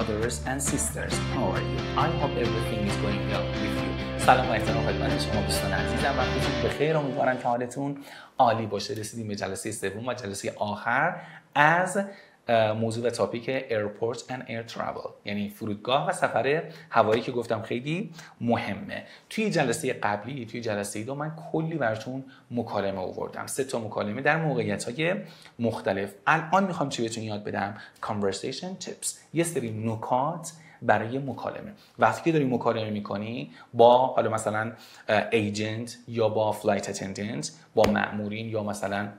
brothers and sisters. How are you? I hope everything is going well with you. سلام و احترام خدمت شما دوستان عزیزم، وقتتون بخیر. امیدوارم که حالتون عالی باشه. رسیدیم به جلسه سوم و جلسه آخر از موضوع و تاپیک Airport and Air Travel، یعنی فرودگاه و سفر هوایی که گفتم خیلی مهمه. توی جلسه قبلی، توی جلسه دو من کلی براتون مکالمه آوردم، 3 تا مکالمه در موقعیت‌های مختلف. الان میخوام چی بهتون یاد بدم؟ Conversation tips، یه سری نکات برای مکالمه. وقتی که داری مکالمه میکنی با حالا مثلا ایجنت یا با فلایت اتندنت، با مأمورین یا مثلا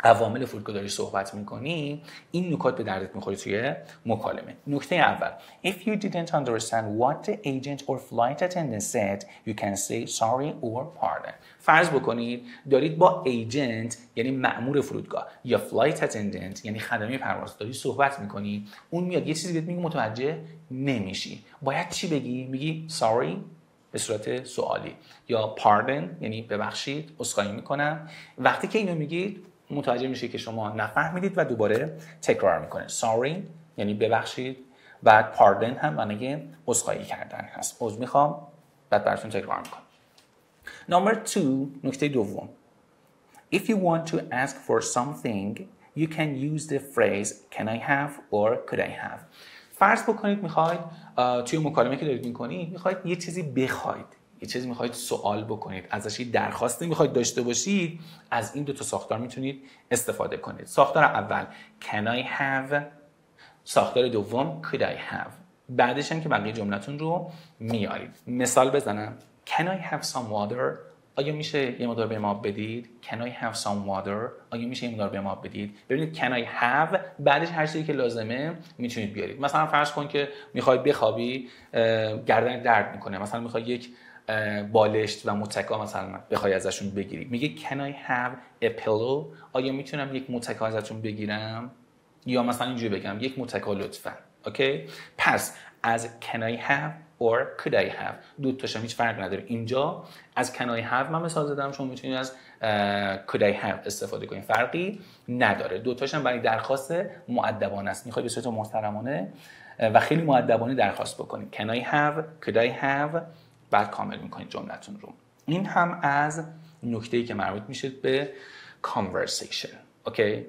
عوامل فرودگاه داری صحبت میکنی، این نکات به دردت میخوره توی مکالمه. نکته اول، if you didn't understand what the agent or flight attendant said, you can say sorry or pardon. فرض بکنید دارید با ایجنت یعنی مأمور فرودگاه یا فلایت اتندنت یعنی خدمه پرواز داری صحبت میکنی، اون میاد یه چیزی بهت میگه متوجه نمیشی، باید چی بگی؟ میگی sorry به صورت سوالی یا pardon یعنی ببخشید، عذرخواهی میکنم. وقتی که اینو میگید متوجه میشه که شما نفهمیدید و دوباره تکرار میکنه. sorry یعنی ببخشید، بعد pardon هم معنی عذرخواهی کردن هست، عذر میخوام، بعد براتون تکرار میکنم. number 2، نکته دوم، if you want to ask for something you can use the phrase can I have or could I have. فرض بکنید میخواید توی مکالمه که دارید میکنید میخواید یه چیزی بخواید، یه چیزی میخواید سوال بکنید، ازش یه درخواستی میخواید داشته باشید، از این 2 تا ساختار میتونید استفاده کنید. ساختار اول can I have، ساختار دوم could I have. بعدش هم که بقیه جملتون رو میارید. مثال بزنم can I have some water، آیا میشه یه مقدار به ما بدید؟ can I have some water، آیا میشه یه مقدار به ما بدید؟ ببینید can I have بعدش هر چیزی که لازمه میتونید بیارید. مثلا فرض کن که میخوای بخوابی، گردن درد میکنه، مثلا میخوای یک بالشت و متکا مثلا بخوای ازشون بگیری، میگه can I have a pillow، آیا میتونم یک متکا ازتون بگیرم؟ یا مثلا اینجوری بگم یک متکا لطفا. اوکی، پس از can I have or could I have 2 تاشم هیچ فرق نداره. اینجا از can I have من مثال زدم، شما میتونید از could I have استفاده کنید، فرقی نداره. 2 تاشم برای درخواست مؤدبانه است، میخوای به صورت محترمانه و خیلی مؤدبانه درخواست بکنید. can I have could I have، بعد کامل میکنید جملتون رو. این هم از نکته‌ای که مربوط میشه به conversation. اوکی،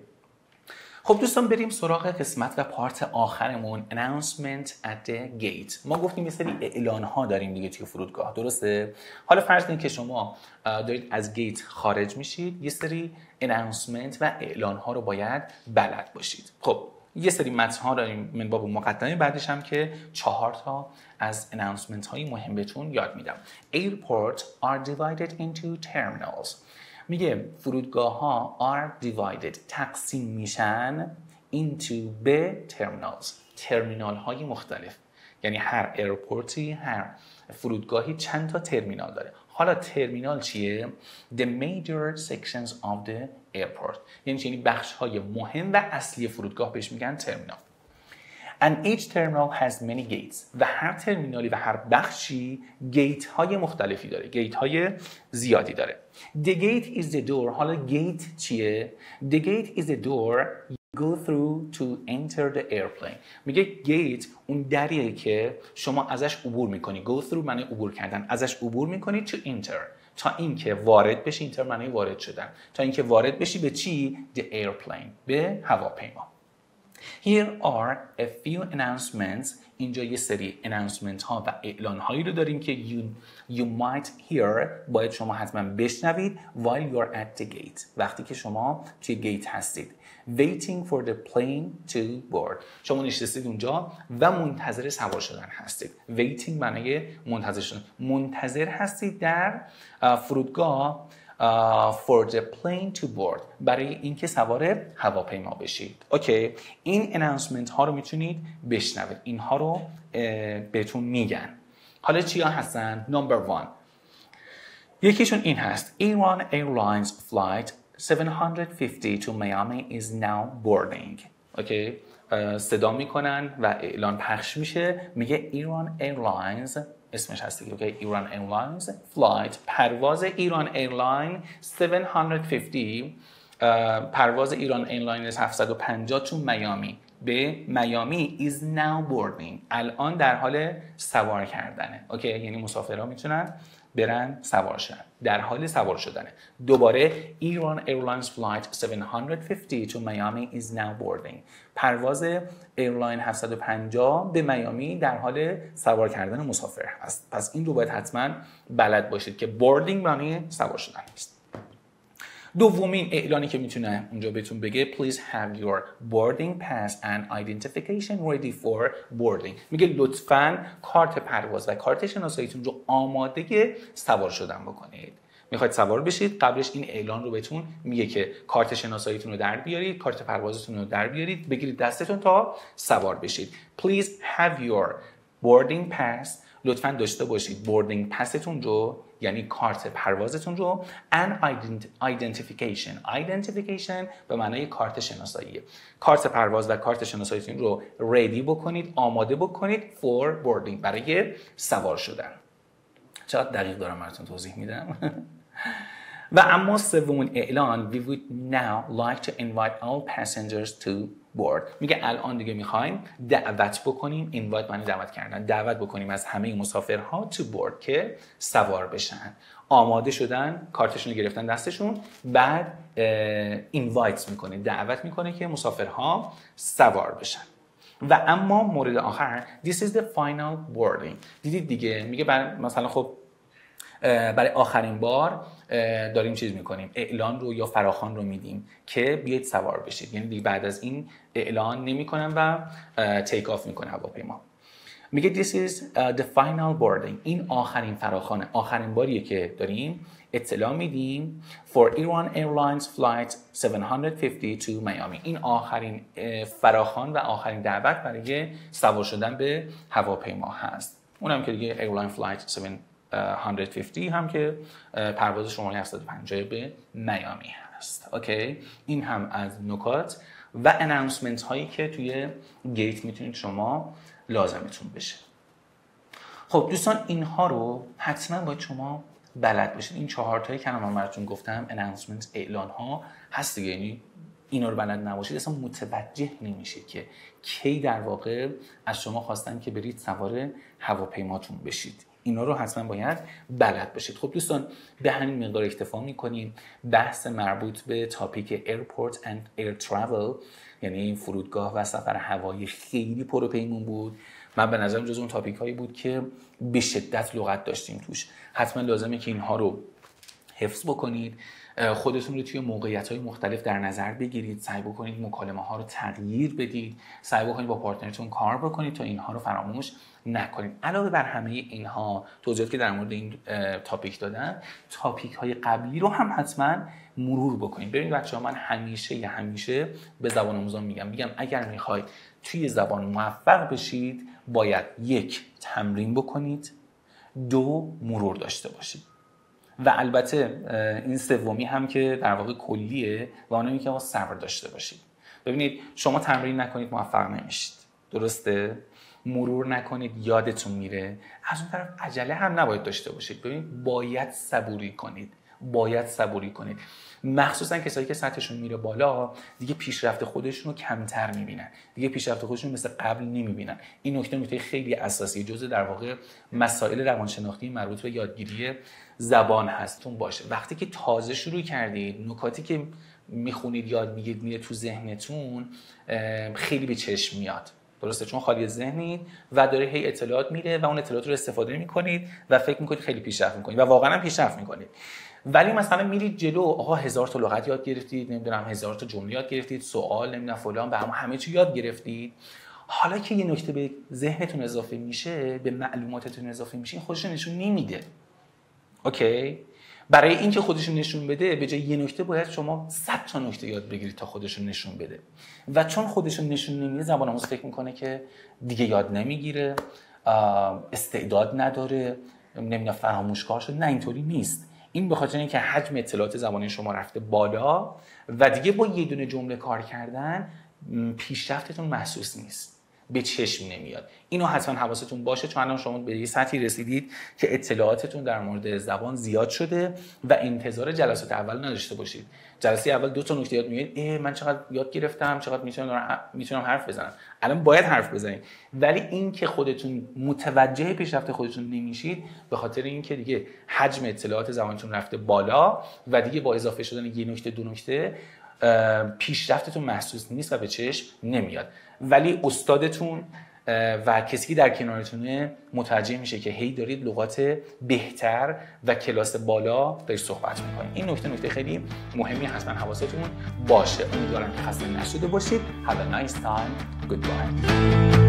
خب دوستان بریم سراغ قسمت و پارت آخرمون، announcement at the gate. ما گفتیم یه سری اعلان ها داریم دیگه توی فرودگاه، درسته؟ حالا فرض کنید که شما دارید از گیت خارج میشید، یه سری announcement و اعلان ها رو باید بلد باشید. خب یه سری متن ها داریم من باب مقدمه، بعدش هم که 4 تا از announcement های مهم بهتون یاد میدم. Airports are divided into terminals. میگه فرودگاه ها are divided، تقسیم میشن into به terminals، ترمینال های مختلف. یعنی هر ایرپورتی، هر فرودگاهی چند تا ترمینال داره. حالا ترمینال چیه؟ The major sections of the airport، یعنی بخش های مهم و اصلی فرودگاه بهش میگن ترمینال. And each terminal has many gates، و هر ترمینالی و هر بخشی گیت های مختلفی داره، گیت های زیادی داره. The gate is the door. حالا گیت چیه؟ The gate is the door you go through to enter the airplane. میگه گیت اون دریه که شما ازش عبور میکنی. Go through معنی عبور کردن، ازش عبور میکنی to enter، تا اینکه وارد بشی. اینتر معنی وارد شدن، تا اینکه وارد بشی به چی؟ The airplane، به هواپیما. Here are a few announcements. اینجا یه سری announcement ها و اعلان هایی رو داریم که you might hear، باید شما حتما بشنوید while you are at the gate، وقتی که شما توی گیت هستید. Waiting for the plane to board، شما نشستید اونجا و منتظر سوار شدن هستید. Waiting معنی منتظر شدن، منتظر هستید در فرودگاه for the plane to board، برای اینکه سوار هواپیما بشید. اوکی، این announcement ها رو میتونید بشنوید، اینها رو بهتون میگن. حالا چیا هستن؟ نمبر 1 یکیشون این هست Iran Airlines flight 750 to Miami is now boarding. اوکی، صدا میکنن و اعلان پخش میشه، میگه Iran Airlines، اسمش هست دیگه. اوکی، ایران ایرلاینز فلایت، پرواز ایران ایرلاین 750، پرواز ایران ایرلاینز 750 تو میامی به میامی is now boarding. الان در حال سوار کردنه. اوکی، یعنی مسافرها میتونن برن سوار شدن، در حال سوار شدنه. دوباره Iran Airlines flight 750 to Miami is now boarding. پرواز ایرلاین 750 به میامی در حال سوار کردن مسافر هست. پس این رو باید حتما بلد باشید که boarding معنی سوار شدن است. دومین اعلانی که میتونه اونجا بهتون بگه please have your boarding pass and identification ready for boarding. میگه لطفاً کارت پرواز و کارت شناساییتون رو آماده سوار شدن بکنید. میخواید سوار بشید، قبلش این اعلان رو بهتون میگه که کارت شناساییتون رو در بیارید، کارت پروازتون رو در بیارید، بگیرید دستتون تا سوار بشید. Please have your boarding pass. لطفاً داشته باشید بوردینگ پستون رو، یعنی کارت پروازتون رو، and identification به معنای کارت شناسایی. کارت پرواز و کارت شناساییتون رو ریدی بکنید، آماده بکنید for boarding، برای سوار شدن. چقدر دقیق دارم براتون توضیح میدم. و اما سومین اعلان we would now like to invite all passengers to board. میگه الان دیگه میخوایم دعوت بکنیم، invite معنی دعوت کردن، دعوت بکنیم از همه مسافرها to board که سوار بشن. آماده شدن، کارتشون رو گرفتن دستشون، بعد invite میکنه، دعوت میکنه که مسافرها سوار بشن. و اما مورد آخر this is the final boarding. دیدید دیگه، میگه مثلا خب برای آخرین بار داریم چیز میکنیم، اعلان رو یا فراخوان رو میدیم که بیاید سوار بشید، یعنی دیگه بعد از این اعلان نمیکنن و تیک آف میکنه هواپیما. میگه this is the final boarding. این آخرین فراخوانه، آخرین باریه که داریم اطلاع میدیم for Iran Airlines flight 750 to Miami. این آخرین فراخوان و آخرین دعوت برای سوار شدن به هواپیما هست. اونم که دیگه Airline flight 750 هم که پرواز شماره 750 به میامی هست. اوکی، این هم از نکات و اناونسمنت هایی که توی گیت میتونید شما لازمتون بشه. خب دوستان، اینها رو حتما باید شما بلد باشید. این 4 تایی که من براتون گفتم اناونسمنت، اعلان ها هست دیگه، یعنی اینا رو بلد نباشید اصلا متوجه نمیشید که کی در واقع از شما خواستن که برید سوار هواپیماتون بشید. اینا رو حتما باید بلد باشید. خب دوستان، به همین مقدار اکتفا می‌کنیم. بحث مربوط به تاپیک Airport and Air Travel، یعنی فرودگاه و سفر هوایی، خیلی پروپیمون بود. من به نظرم جز اون تاپیک هایی بود که به شدت لغت داشتیم توش. حتما لازمه که اینها رو حفظ بکنید، خودتون رو توی موقعیت‌های مختلف در نظر بگیرید، سعی بکنید مکالمه ها رو تغییر بدید، سعی بکنید با پارتنرتون کار بکنید تا اینها رو فراموش نکنید. علاوه بر همه اینها، توضیحاتی که در مورد این تاپیک دادم، تاپیک های قبلی رو هم حتما مرور بکنید. ببینید بچه‌ها، من همیشه به زبان آموزان میگم اگر میخواید توی زبان موفق بشید، باید 1 تمرین بکنید، 2 مرور داشته باشید. و البته این سومی هم که در واقع کلیه و اون که ما صبر داشته باشید. ببینید، شما تمرین نکنید موفق نمیشید، درسته؟ مرور نکنید یادتون میره. از اون طرف عجله هم نباید داشته باشید. ببینید، باید صبوری کنید. مخصوصا کسایی که سطحشون میره بالا دیگه پیشرفت خودشون رو کمتر میبینن، دیگه پیشرفت خودشون مثل قبل نمیبینن. این نکته خیلی اساسی، جزء در واقع مسائل روانشناختی مربوط به یادگیری زبان هستون باشه. وقتی که تازه شروع کردید، نکاتی که میخونید یاد میگیرید میره تو ذهنتون، خیلی به چشم میاد، درسته؟ چون خالی ذهنید و داره هی اطلاعات میره و اون اطلاعات رو استفاده میکنید و فکر میکنید خیلی پیشرفت میکنید و واقعا هم پیشرفت میکنید. ولی مثلا میرید جلو، آقا 1000 تا لغت یاد گرفتید، نمیدونم 1000 تا جمله یاد گرفتید، سوال نمیدونم فلان، به همه چی یاد گرفتید. حالا که یه نکته به ذهنتون اضافه میشه، به معلوماتتون اضافه میشه، این خودش نشون نمیده. اوکی؟ برای اینکه خودش نشون بده، به جای یه نکته باید شما 100 تا نکته یاد بگیرید تا خودش نشون بده. و چون خودش نشون نمیده، زبان آموز فکر میکنه که دیگه یاد نمیگیره، استعداد نداره، نمیدونم فراموشکار شد. نه، اینطوری نیست. این به خاطر اینکه حجم اطلاعات زبانی شما رفته بالا و دیگه با یه دونه جمله کار کردن پیشرفتتون محسوس نیست. به چشم نمیاد. اینو حتما حواستون باشه، چون الان شما به یه سطحی رسیدید که اطلاعاتتون در مورد زبان زیاد شده و انتظار جلسات اول نداشته باشید. جلسه اول 2 تا نکته یاد میگیرید، من چقدر یاد گرفتم، چقدر میتونم حرف بزنم. الان باید حرف بزنید، ولی این که خودتون متوجه پیشرفت خودتون نمیشید به خاطر اینکه دیگه حجم اطلاعات زبانتون رفته بالا و دیگه با اضافه شدن یه نکته 2 نکته پیشرفتتون محسوس نیست و به چشم نمیاد. ولی استادتون و کسی که در کنارتونه متوجه میشه که هی دارید لغات بهتر و کلاس بالا دارید صحبت میکنید. این نکته خیلی مهمی، حتما حواستون باشه. امیدوارم که خسته نشده باشید. Have a nice time. Goodbye.